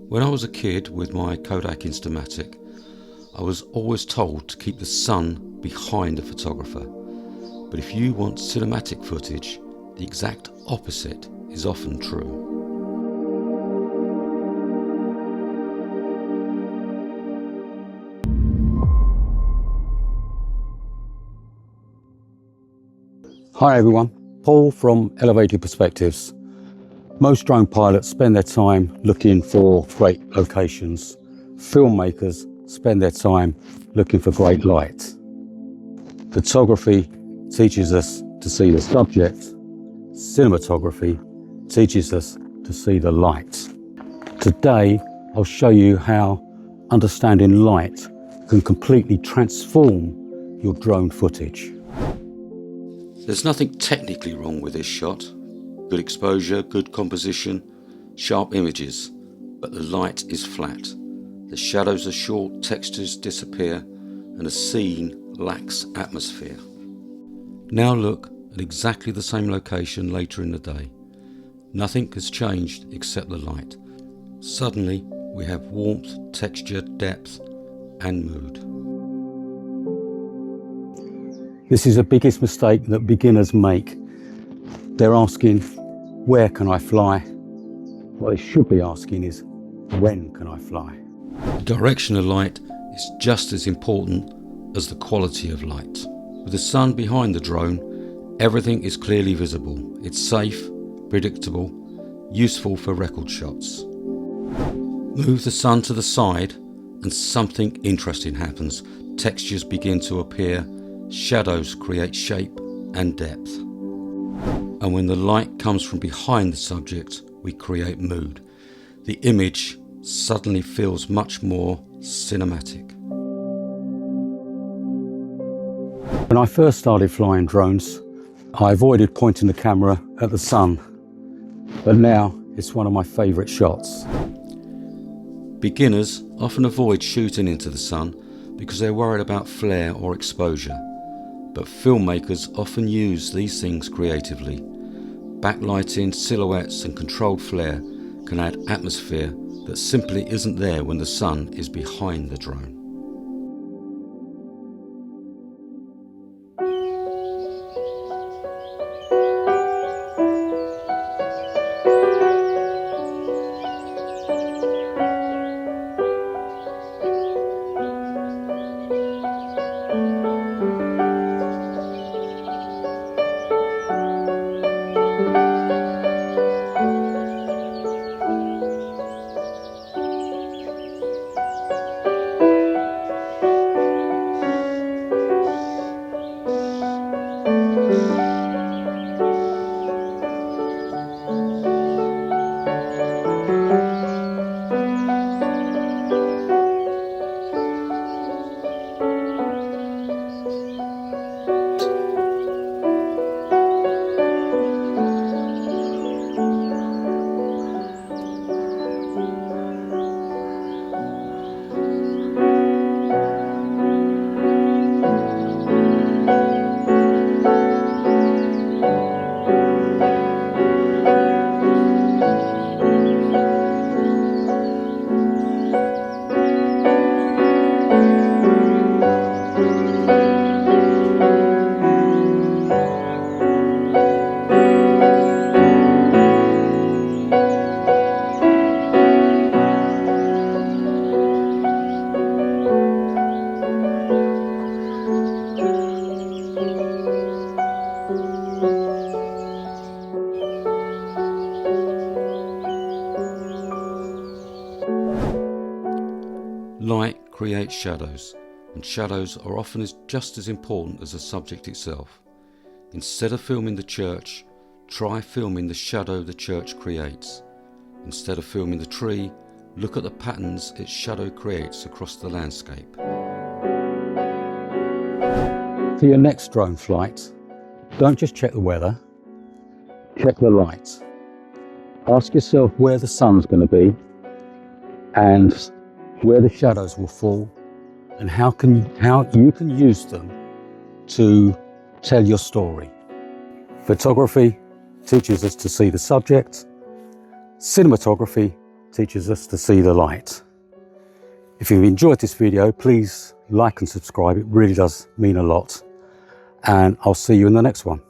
When I was a kid with my Kodak Instamatic, I was always told to keep the sun behind the photographer. But if you want cinematic footage, the exact opposite is often true. Hi everyone, Paul from Elevated Perspectives. Most drone pilots spend their time looking for great locations. Filmmakers spend their time looking for great light. Photography teaches us to see the subject. Cinematography teaches us to see the light. Today, I'll show you how understanding light can completely transform your drone footage. There's nothing technically wrong with this shot. Good exposure, good composition, sharp images, but the light is flat. The shadows are short, textures disappear, and the scene lacks atmosphere. Now look at exactly the same location later in the day. Nothing has changed except the light. Suddenly, we have warmth, texture, depth, and mood. This is the biggest mistake that beginners make. They're asking, where can I fly? What they should be asking is, when can I fly? The direction of light is just as important as the quality of light. With the sun behind the drone, everything is clearly visible. It's safe, predictable, useful for record shots. Move the sun to the side and something interesting happens. Textures begin to appear, shadows create shape and depth. And when the light comes from behind the subject, we create mood. The image suddenly feels much more cinematic. When I first started flying drones, I avoided pointing the camera at the sun, but now it's one of my favourite shots. Beginners often avoid shooting into the sun because they're worried about flare or exposure, but filmmakers often use these things creatively. Backlighting, silhouettes and controlled flare can add atmosphere that simply isn't there when the sun is behind the drone. Light creates shadows, and shadows are often just as important as the subject itself. Instead of filming the church, try filming the shadow the church creates. Instead of filming the tree, look at the patterns its shadow creates across the landscape. For your next drone flight, don't just check the weather, check the light. Ask yourself where the sun's going to be and where the shadows will fall, and how you can use them to tell your story. Photography teaches us to see the subject. Cinematography teaches us to see the light. If you've enjoyed this video, please like and subscribe. It really does mean a lot. And I'll see you in the next one.